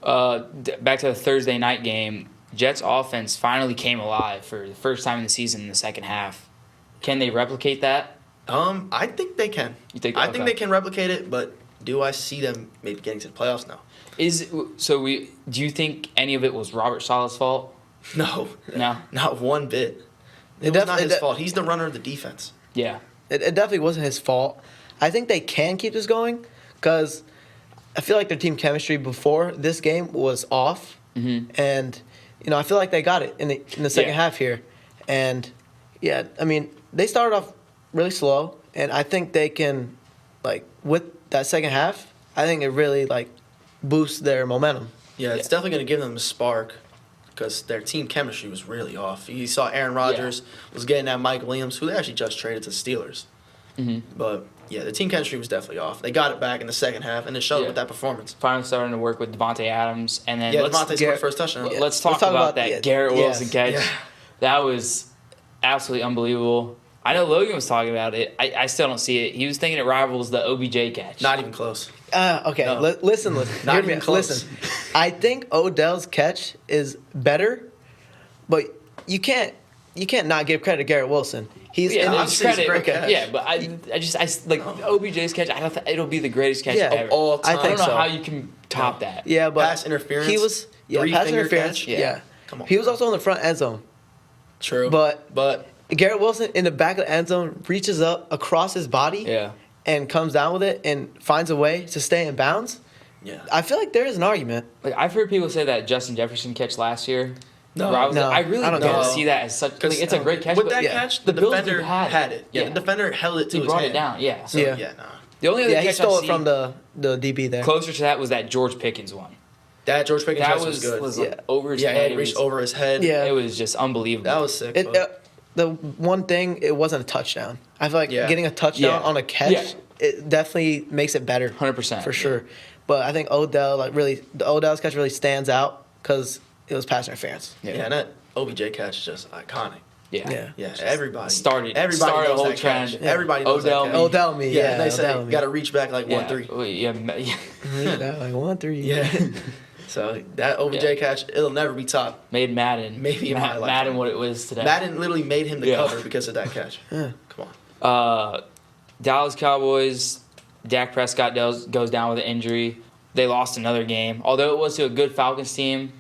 Back to the Thursday night game, Jets offense finally came alive for the first time in the season in the second half. Can they replicate that? I think they can. You think? I think okay. they can replicate it, but do I see them maybe getting to the playoffs? No. Do you think any of it was Robert Saleh's fault? No. No. Not one bit. It It was def- not it his de- fault. He's the runner of the defense. Yeah. It definitely wasn't his fault. I think they can keep this going because I feel like their team chemistry before this game was off, and I feel like they got it in the second Yeah. half here, and yeah, I mean they started off really slow, and I think they can, like with that second half, I think it really like boosts their momentum. Yeah, it's definitely going to give them a spark because their team chemistry was really off. You saw Aaron Rodgers was getting at Mike Williams, who they actually just traded to the Steelers. But yeah, the team chemistry was definitely off. They got it back in the second half, and it showed Yeah. with that performance. Finally starting to work with Devontae Adams, and then Yeah, let's Devontae scored the first touchdown. let's talk about that yeah, Garrett Wilson yes. catch. Yeah. That was absolutely unbelievable. I know Logan was talking about it. I still don't see it. He was thinking it rivals the OBJ catch. Not even close. Okay, No. listen. Not Hear me even out. close. Listen, I think Odell's catch is better, but you can't not give credit to Garrett Wilson. He's Yeah, in no, his- obviously, it's a credit. great catch. Yeah, but I like OBJ's catch. I don't think it'll be the greatest catch Yeah, ever. all I time. I think don't know so. how you can top that. Yeah, but Pass interference, He was pass three-finger interference. catch. Yeah. Come on, He was bro. also in the front end zone. True. But But Garrett Wilson in the back of the end zone reaches up across his body Yeah. and comes down with it and finds a way to stay in bounds. yeah. I feel like there is an argument. Like I've heard people say that Justin Jefferson catch last year. No. where I was No, like, I really I don't don't think so. see that as such. Like, 'Cause, it's a great catch. With but that yeah. catch, the Bills defender dude had it. Yeah, Yeah. the defender held it to he his brought hand. it down. Yeah. So, Yeah. yeah, nah. The only other Yeah, he catch stole I've it from seen the DB there. closer to that was that George Pickens one. That George Pickens That catch was good. was Yeah. like over his Yeah, head. he It reached was, over his head. Yeah. It was just unbelievable. That was sick. It, but- the one thing, it wasn't a touchdown. I feel like Yeah. getting a touchdown Yeah. on a catch, Yeah. it definitely makes it better. 100%. For sure. But I think Odell's catch really stands out because it was pass interference. Yeah, and that OBJ catch is just iconic. Yeah. Yeah, everybody Started knows a whole that trend. catch. Everybody knows Odell that me. catch. Odell me, yeah. and they say Odell me. got to reach back like Yeah. 1-3. Well, yeah. Like 1-3. Yeah. So that OBJ Yeah. catch, it'll never be topped. Made Madden. Maybe in my lifetime. Madden what it was today. Madden literally made him the Yeah. cover because of that catch. Yeah. Come on. Dallas Cowboys, Dak Prescott goes down with an injury. They lost another game. Although it was to a good Falcons team,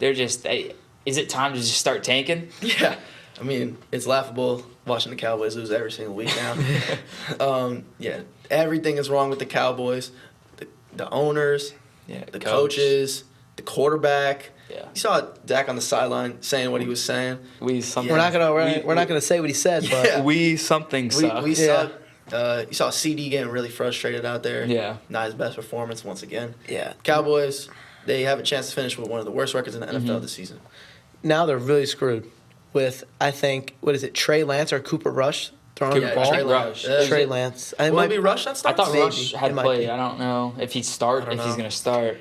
is it time to just start tanking? Yeah. I mean, it's laughable watching the Cowboys lose every single week now. Yeah. Everything is wrong with the Cowboys. The owners, Yeah, the coaches, the quarterback. Yeah. You saw Dak on the sideline saying what he was saying. We something. We're not gonna say what he said, but Yeah. We something suck. We Yeah. suck. You saw CD getting really frustrated out there. Yeah. Not his best performance once again. yeah. Cowboys, they have a chance to finish with one of the worst records in the NFL this season. Now they're really screwed with, I think, what is it, Trey Lance or Cooper Rush throwing Cooper the ball? Trey Rush. Trey Lance. I think Will it it be might, Rush that I starts? thought Maybe. Rush had It might played. be. I don't know if he's I don't going know. to start.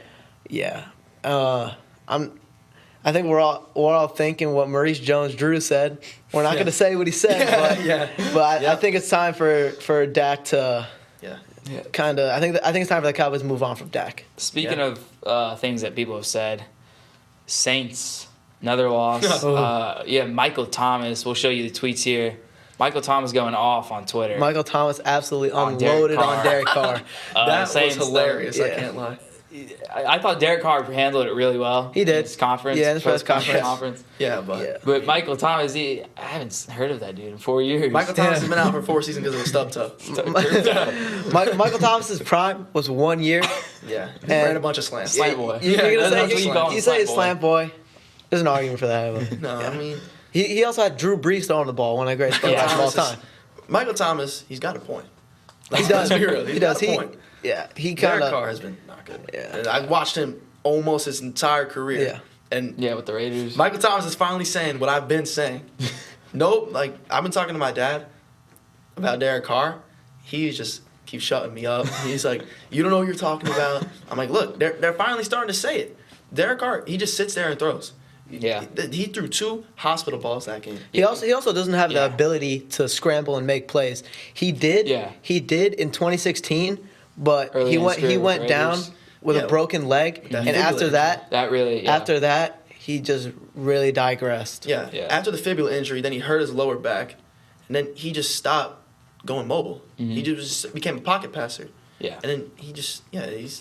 yeah. I think we're all thinking what Maurice Jones-Drew said. We're not Yeah. going to say what he said, but Yeah. but Yeah. I think it's time for Dak to Yeah. kind of. I think it's time for the Cowboys to move on from Dak. Speaking Yeah. of things that people have said, Saints, another loss. Oh. Michael Thomas. We'll show you the tweets here. Michael Thomas going off on Twitter. Michael Thomas absolutely On Derek unloaded Carr. on Derek Carr. That was Saints, hilarious. I yeah. can't lie. I thought Derek Carr handled it really well. He did. In his conference. Yeah, in his press conference. Yeah, but Yeah. But Michael Thomas, I haven't heard of that dude in 4 years. Michael Thomas has been out for 4 seasons because of a stub toe. Michael Thomas's prime was 1 year. Yeah. He And- ran a bunch of slants. Slant boy. You're Yeah, gonna that's say what you call him, you say slant it's boy. slant boy. There's an argument for that. But No, I mean, he also had Drew Brees throwing the ball, one of the greatest Yeah. players of all time. Michael Thomas, he's got a point. He does. Let's be real. He He's does. got a point. He Derek kind Carr of. has been not good. Yeah. And I watched him almost his entire career. Yeah. And Yeah, with the Raiders. Michael Thomas is finally saying what I've been saying. Nope. Like, I've been talking to my dad about Derek Carr. He just keeps shutting me up. He's like, you don't know what you're talking about. I'm like, look, they're finally starting to say it. Derek Carr, he just sits there and throws. Yeah. He threw 2 hospital balls that game. He also doesn't have Yeah. the ability to scramble and make plays. He did. Yeah. He did in 2016, but Early he in his went career with went the down Raiders. with Yeah. a broken leg, That and fibula after injury. that, That really. Yeah. after that, he just really digressed. Yeah. Yeah. After the fibula injury, then he hurt his lower back, and then he just stopped going mobile. He just became a pocket passer. Yeah. And then he's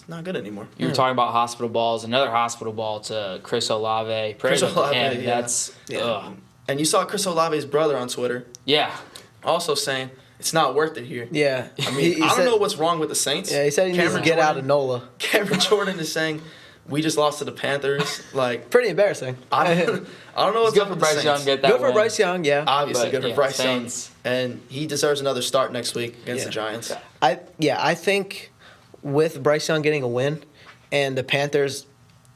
not good anymore. You were talking about hospital balls. Another hospital ball to Chris Olave. Chris Olave, And yeah. that's Yeah. And you saw Chris Olave's brother on Twitter yeah. also saying it's not worth it here. Yeah. I mean, He I don't said- know what's wrong with the Saints. Yeah, he said he needs to get out of NOLA. Cameron Jordan is saying we just lost to the Panthers. Like, Pretty embarrassing. I don't know It's what's good up for with Bryce the Young. Saints. Get that Good for win. Bryce Young, yeah. Obviously, But, good for yeah, Bryce Saints. Young, and he deserves another start next week against Yeah. the Giants. I think with Bryce Young getting a win and the Panthers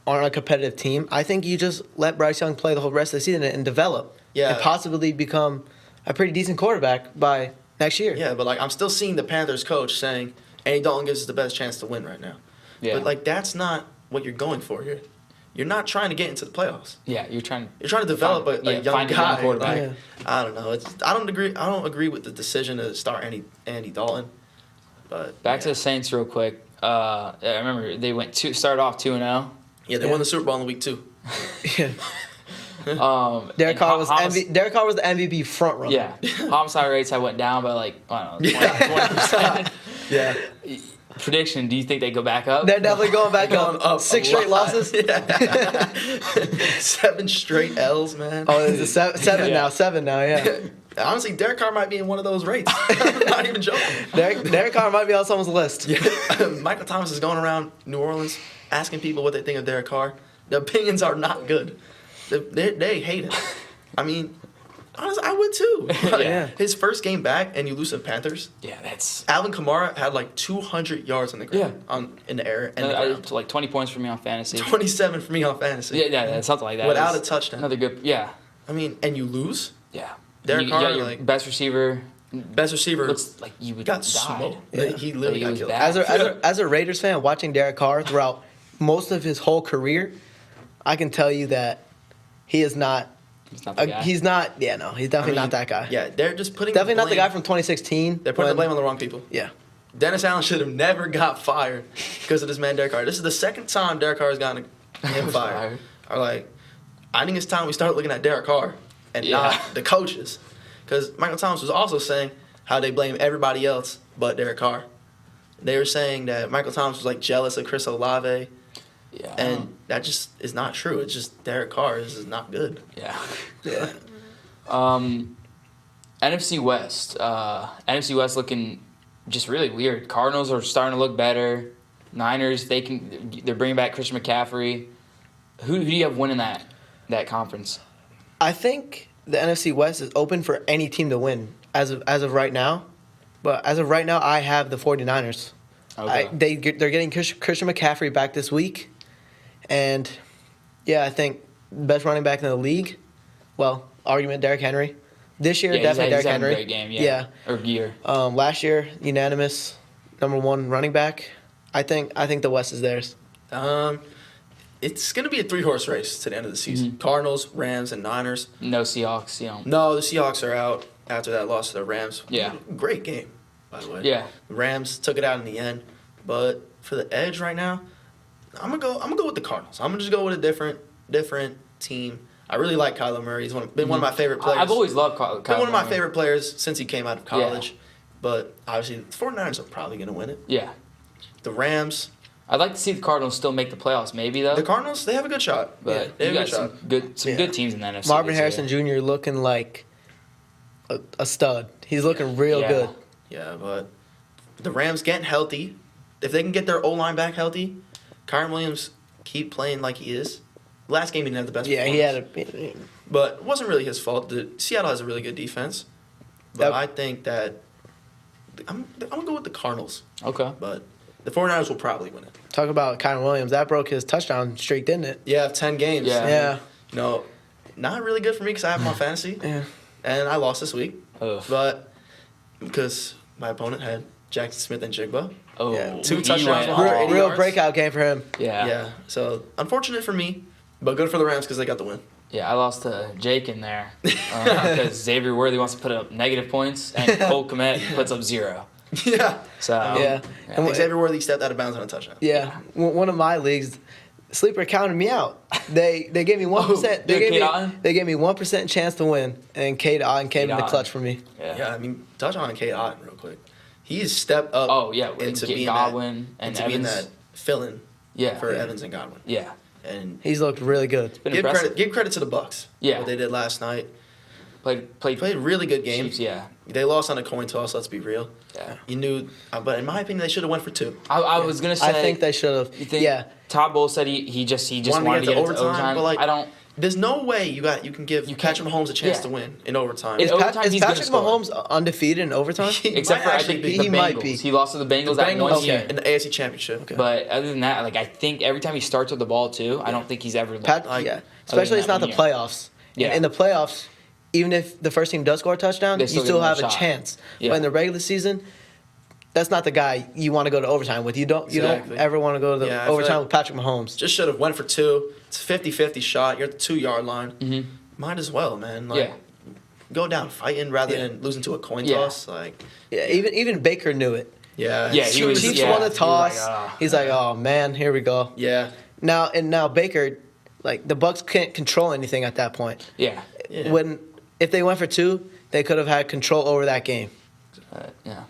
aren't a competitive team, I think you just let Bryce Young play the whole rest of the season and develop. Yeah. And possibly become a pretty decent quarterback by next year. Yeah, but like I'm still seeing the Panthers coach saying Andy Dalton gives us the best chance to win right now. Yeah. But like that's not what you're going for here. You're not trying to get into the playoffs. Yeah, you're trying. You're trying to develop a young find a young guy. quarterback. Like, I don't know. I don't agree with the decision to start Andy Dalton. But Back to the Saints real quick. I remember they started off 2-0. yeah, they won the Super Bowl in week 2. Yeah. Derek and Carr was Homicide- Derek Carr was the MVP front runner. Yeah, homicide rates I went down by like I don't know 20%. Yeah. Prediction: do you think they go back up? They're definitely going back Going up. up 6 a straight lot. losses. Yeah. 7 straight L's, man. Oh, it's a seven Yeah. now. 7 now, yeah. Honestly, Derek Carr might be in one of those rates. I'm not even joking. Derek Carr might be on someone's list. Yeah. Michael Thomas is going around New Orleans asking people what they think of Derek Carr. The opinions are not good. They hate him. I mean, honestly, I would too. Like, Yeah. His first game back and you lose to the Panthers. Yeah, that's Alvin Kamara had like 200 yards on the ground, in the air, and the ground. like 20 points for me on fantasy. 27 for me on fantasy. Yeah, something like that. Without a It's touchdown. Another good. Yeah, I mean, and you lose. yeah. Derek you Carr, got your like- best receiver Best receiver looks like you would got die. smoked. Yeah. He literally Like, it got was killed. bad. As a Raiders fan, watching Derek Carr throughout most of his whole career, I can tell you that he is not. He's not the guy. He's not. Yeah, no, he's definitely not that guy. Yeah, they're just putting Definitely the not the blame- guy from 2016. They're putting the when- blame on the wrong people. Yeah. Dennis Allen should have never got fired because of this man Derek Carr. This is the second time Derek Carr has gotten him fired. Or like, I think it's time we start looking at Derek Carr and not the coaches, because Michael Thomas was also saying how they blame everybody else but Derek Carr. They were saying that Michael Thomas was like jealous of Chris Olave, and that just is not true. It's just Derek Carr is not good. Yeah. Yeah. NFC West. NFC West looking just really weird. Cardinals are starting to look better. Niners, they're bringing back Christian McCaffrey. Who do you have winning that conference? I think the NFC West is open for any team to win as of right now. But as of right now, I have the 49ers. Okay. They're getting Christian McCaffrey back this week. And, yeah, I think best running back in the league. Well, argument Derrick Henry. This year, definitely Derrick Henry. He's having a great game, or year. Last year, unanimous #1 running back. I think the West is theirs. It's going to be a 3-horse race to the end of the season. Mm-hmm. Cardinals, Rams, and Niners. No Seahawks, No, the Seahawks are out after that loss to the Rams. Yeah. Great game, by the way. Yeah. The Rams took it out in the end. But for the edge right now, I'm gonna go with the Cardinals. I'm gonna just go with a different team. I really like Kyler Murray. He's been one of my favorite players. I've always loved Kyler been one of my Murray. favorite players since he came out of college. But obviously, the 49ers are probably gonna win it. Yeah. The Rams, I'd like to see the Cardinals still make the playoffs, maybe though. the Cardinals, they have a good shot. But they you have a got good shot. some good teams in the NFC. Marvin this Harrison year. Jr. looking like a stud. He's looking real Yeah. good. Yeah, but the Rams getting healthy. If they can get their O-line back healthy, Kyron Williams keep playing like he is. Last game he didn't have the best Yeah, he had performance. But it wasn't really his fault. Seattle has a really good defense. But Yep. I think that I'm going to go with the Cardinals. Okay. But the 49ers will probably win it. Talk about Kyron Williams. That broke his touchdown streak, didn't it? Yeah, 10 games. Yeah. Yeah. You know, not really good for me because I have him on fantasy. Yeah. And I lost this week. Ugh. But because my opponent had Jackson Smith and Jigba. Oh, Yeah, 2 he touchdowns, went 180 off. Real yards. breakout game for him. Yeah. Yeah. So unfortunate for me, but good for the Rams because they got the win. Yeah, I lost to Jake in there because Xavier Worthy wants to put up negative points and Cole Kmet puts up 0. Yeah. So Yeah. And Xavier Worthy stepped out of bounds on a touchdown. Yeah. One of my leagues, Sleeper counted me out. They gave me 1%. Dude, Kate Otten? They gave me 1% chance to win, and Kate Otten came in the Otten. clutch for me. Yeah, I mean, touch on Kate Otten real quick. He's stepped up. Oh, yeah, with into being Godwin that, and into being Evans. that fill-in Yeah. for Evans and Godwin. Yeah. And He's looked really good. Been give impressive. credit to the Bucks. Yeah. What they did last night. Played Played a really good game. Chiefs, yeah. They lost on a coin toss. Let's be real. Yeah. You knew, but in my opinion, they should have went for 2. I was gonna say. I think they should have. You think Yeah. Todd Bowles said he just wanted to get it to overtime. but like I don't. There's no way you can give Patrick Mahomes a chance Yeah. to win in overtime. In Is, overtime, is he's gonna Patrick score. Mahomes undefeated in overtime? He Except might for I actually think be. the He Bengals. might be. He lost to the Bengals The that one Bengals year. in the AFC Championship. Okay. But other than that, like I think every time he starts with the ball too, I don't think he's ever. Like, yeah. other Especially than it's not that the one year. playoffs. Yeah. In the playoffs, even if the first team does score a touchdown, They you still still get have another a shot. chance. Yeah. But in the regular season, that's not the guy you want to go to overtime with. You don't Exactly. ever want to go to the Yeah, I feel overtime like- with Patrick Mahomes. Just should have went for 2. It's a 50-50 shot. You're at the 2-yard line. Mhm. Might as well, man. Like, Yeah. Go down fighting rather Yeah. than losing to a coin Yeah. toss. Like, Yeah, even Baker knew it. yeah. Yeah, he was- Chiefs yeah. won the He was toss. like, "Ah." He's like, oh man, here we go. Yeah. Now Baker, like the Bucks can't control anything at that point. Yeah. Yeah. If they went for 2, they could have had control over that game. Yeah.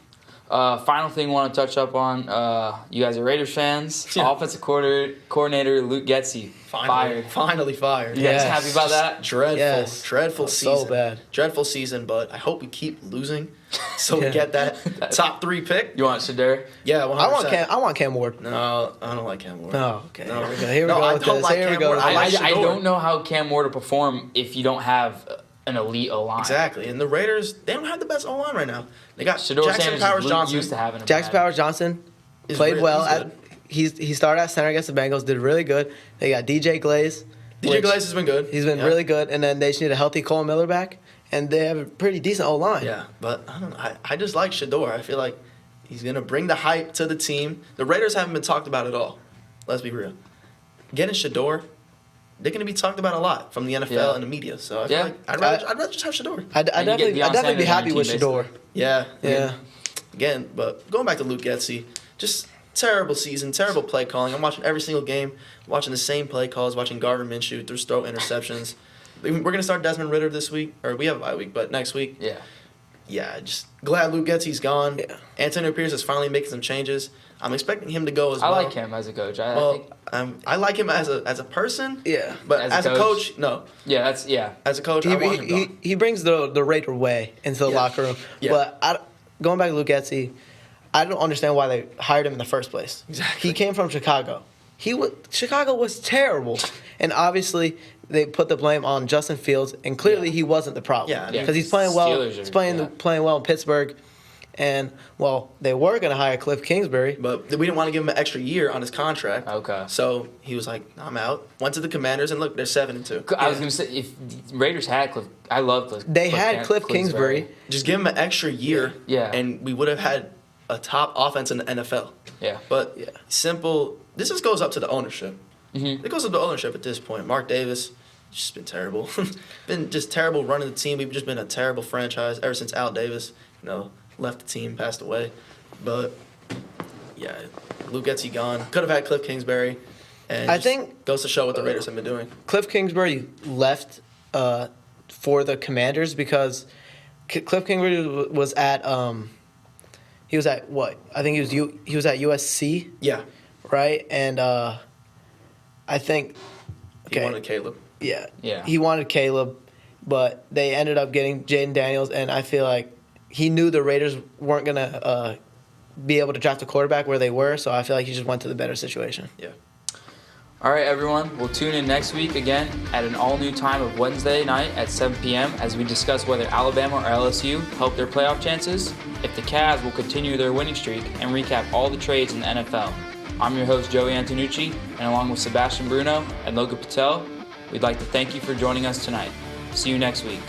Final thing I want to touch up on. You guys are Raiders fans. Yeah. Offensive coordinator Luke Getzey fired. Finally fired. You guys Yes. happy about that? Dreadful, Yes. dreadful That's so season. bad. Dreadful season, but I hope we keep losing so we Yeah. get that top 3 pick. You want Shadur? Yeah, 100%. I want Cam Ward. No, I don't like Cam Ward. No, okay. No. Here we go. Here we No, go I with don't this. like Here we Cam go. Ward. with I this. like I Shador. don't know how Cam Ward will perform if you don't have an elite O-line. Exactly. And the Raiders, they don't have the best O-line right now. They got Shadur Jackson Sanders Powers is Johnson. used to having a Jackson bad- Powers Johnson is played really- well. he's good. He started at center against the Bengals, did really good. They got DJ Glaze. DJ which Glaze has been good. He's been Yeah. really good. And then they just need a healthy Cole Miller back. and they have a pretty decent O-line. Yeah, but I don't know. I just like Shador. I feel like he's going to bring the hype to the team. The Raiders haven't been talked about at all. Let's be real. Getting Shador, they're going to be talked about a lot from the NFL and the media. So I feel like I'd rather just have Shador. I'd definitely be happy with Shador. Yeah. Yeah. Again, but going back to Luke Getsy, just terrible season, terrible play calling. I'm watching every single game, watching the same play calls, watching Gardner Minshew throw interceptions. We're going to start Desmond Ridder this week, or we have a bye week, but next week. Yeah. Yeah, just glad Luke Getsy's gone. Yeah. Antonio Pierce is finally making some changes. I'm expecting him to go as well. I like him as a coach. I think, I like him as a person. Yeah. But as a coach, no. Yeah, As a coach, I want him gone. He brings the Raider way into the locker room. Yeah. But going back to Luke Getsy, I don't understand why they hired him in the first place. Exactly. He came from Chicago. Chicago was terrible, and obviously they put the blame on Justin Fields, and clearly he wasn't the problem. Yeah, because he's playing well. Steelers He's playing well in Pittsburgh, and they were going to hire Cliff Kingsbury, But we didn't want to give him an extra year on his contract. Okay. So he was like, I'm out. Went to the Commanders, and look, they're 7-2. I was going to say, if the Raiders had Cliff, I love Cliff. They had Cliff Kingsbury. Just give him an extra year, and we would have had a top offense in the NFL. Yeah. But simple. This just goes up to the ownership. Mm-hmm. It goes up to ownership at this point. Mark Davis, just been terrible. Been just terrible running the team. We've just been a terrible franchise ever since Al Davis, left the team, passed away. But yeah, Luke Getsy gone. Could have had Cliff Kingsbury. And I think goes to show what the Raiders have been doing. Cliff Kingsbury left for the Commanders because Cliff Kingsbury was at he was at what? I think he was at USC. Yeah. Right? And I think He wanted Caleb. Yeah. Yeah. He wanted Caleb, but they ended up getting Jaden Daniels, and I feel like he knew the Raiders weren't going to be able to draft a quarterback where they were, so I feel like he just went to the better situation. Yeah. All right, everyone. We'll tune in next week again at an all-new time of Wednesday night at 7 p.m. as we discuss whether Alabama or LSU help their playoff chances, if the Cavs will continue their winning streak, and recap all the trades in the NFL. I'm your host, Joey Antonucci, and along with Sebastian Bruno and Logan Patel, we'd like to thank you for joining us tonight. See you next week.